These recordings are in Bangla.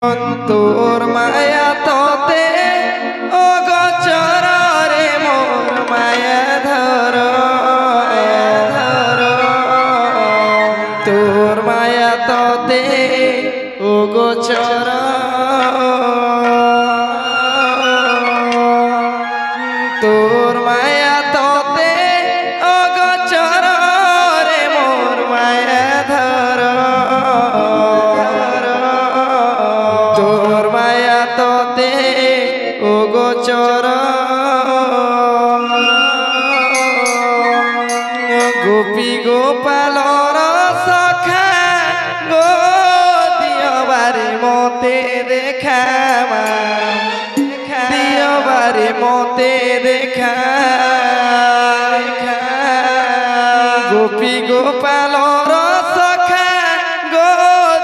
তোর মায়া তোতে ও গোচর রে মোর মায়া ধর তোর মায়া তোতে ও গোচর তোর মায়া তোতে ও গোচর রে মোর মায়া ধর তোর মায়া তোতে ও গোচর গোপী গোপালর সখা গো দিও বারে মতে দেখা দিও বারে মতে দেখা গোপী গোপালর সখা গো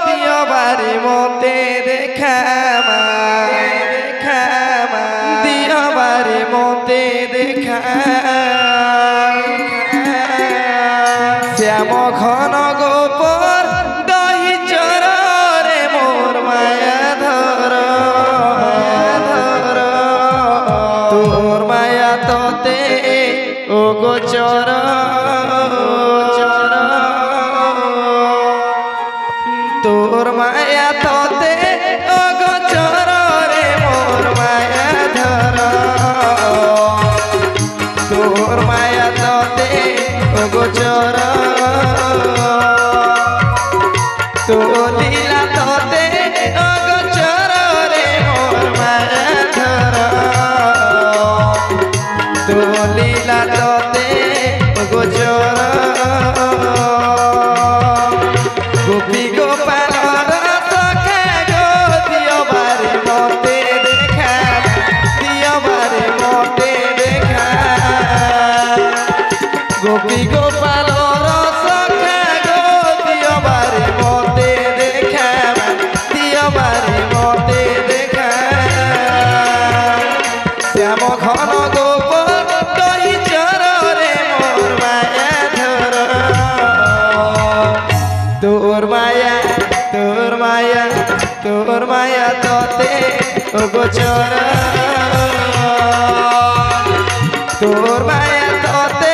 দিও বারে মতে দেখা দিও বারে মতে দেখা শ্যাম ঘন গোপর দহি চর রে মোর মায়া ধর তোর মায়া তোতে ও গোচর তোর মায়া তোতে ও গোচর রে মোর মায়া ধর তোর মায়া তোতে ও গোচর তো লীলা তোতে ও গোচর রে মোর মায়া ধর তো লীলা তোতে ও গোচর গোপী গোপালর সখা গো দিও বারে মতে দেখা দিও বারে মতে দেখা গোপী গোপালর সখা গো দিও বারে মতে দেখা দিও বারে মতে দেখা শ্যাম ঘন গোপর দহি চর রে মোর মায়া ধর তোর মায়া তোর মায়া তোর মায়া তোতে ও গোচর তোর মায়া তোতে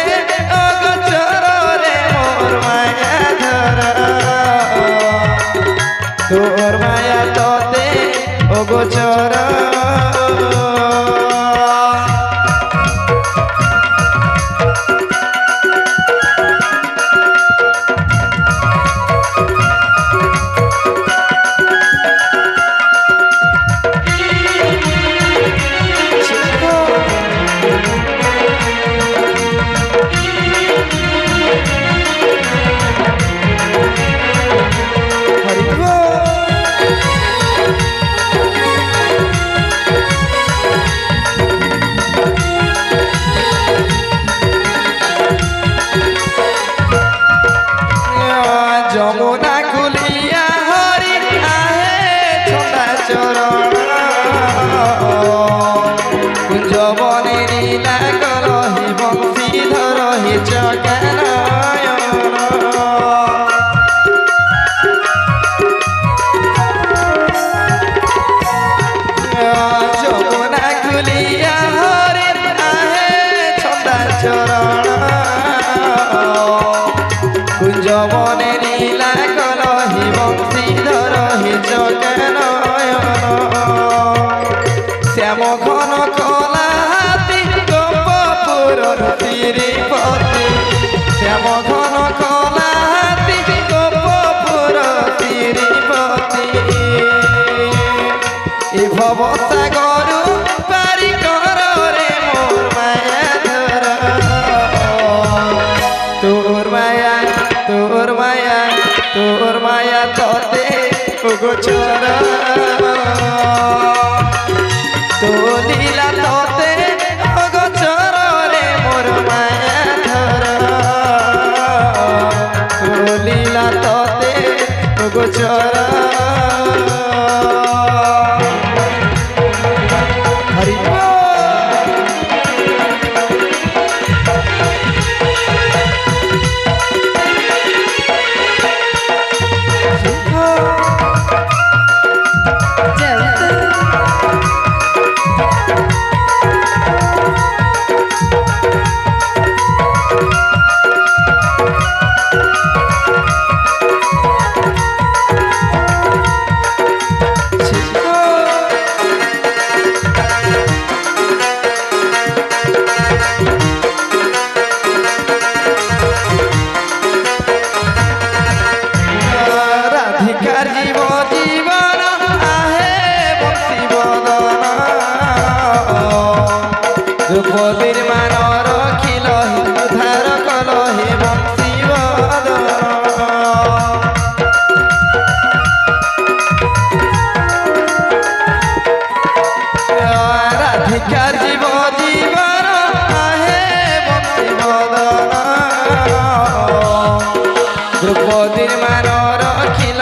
ও গোচর রে মোর মায়া ধর তোর মায়া তোতে ও গোচর যমুনা কুলিয়া হরি আহে ছন্দা চরণ কুঞ্জ বনে নীলা কলহি বংশীধর হে চকানয়ন যমুনা কুলিয়া হরি আহে ছন্দা চরণ কুঞ্জ বনে নীলা কলহি বংশীধর হে চকানয়ন শ্যাম ঘন কলা হাতি গোপপুরর তিরিপতি শ্যাম ঘন কলা হাতি গোপপুর তিরিপতি এ ভবসাগর পারি কর রে মোর মায়া ধর তোর মায়া তোর মায়া তোর মায়া তোতে ও গোচর তো লীলা তোতে ও গোচর রে মোর মায়া ধর তো লীলা তোতে ও গোচর দ্রৌপদীর মান রখিল উদ্ধার কল হে বংশীবদন রাধিকার জীব জীবন আহে বংশীবদন দ্রৌপদীর মান রখিল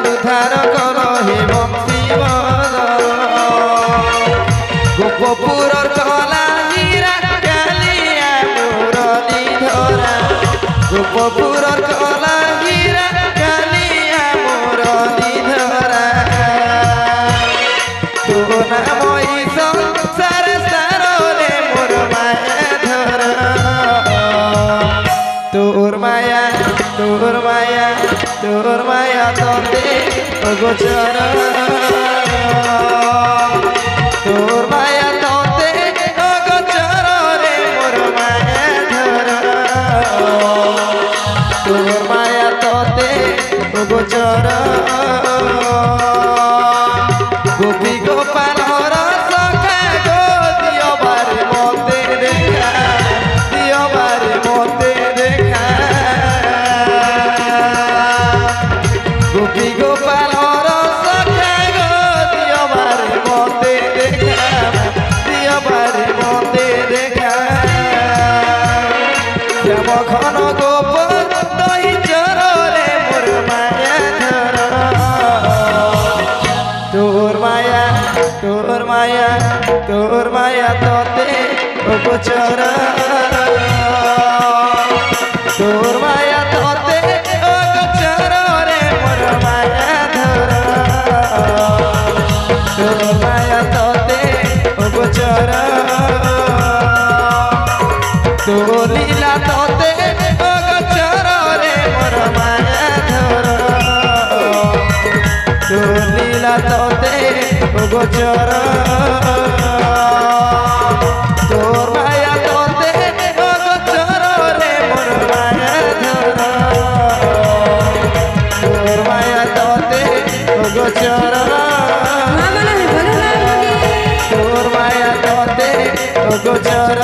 উদ্ধার কল হে বংশীবদন গোপপুরর কলা গোপপুরর কলা হীরা কালিয়া মুরলি ধরা তোর নামই সংসার সারলে মোর মায়া ধরা তোর মায়া তোর মায়া তোর মায়া তোতে গোচর তোর মায়া তোতে গোচর রে মোর মায়া ধরা তোর মায়া তোতে গোচর গোপী গোপাল সখা গো দিয়বার মতে দেখা দিয়বার মতে দেখা গোপী গোপাল সখা গো দিয়বার মতে দেখা দিয়বার মতে দেখা শ্যাম ঘন গোপ দই চরে মোর মায়া ধর তোর মায়া তোর মায়া তোর মায়া তোতে গোচর তোর মায়া তোতে গোচর রে মোর মায়া ধর তোর মায়া তোতে গোচর তোর লীলা তোতে গোচর রে মোর মায়া ধর তোর লীলা তোতে গোচর তোর মায়া তোতে গোচর রে মোর মায়া ধর তোর মায়া তোতে গোচর তোর মায়া তোতে গোচর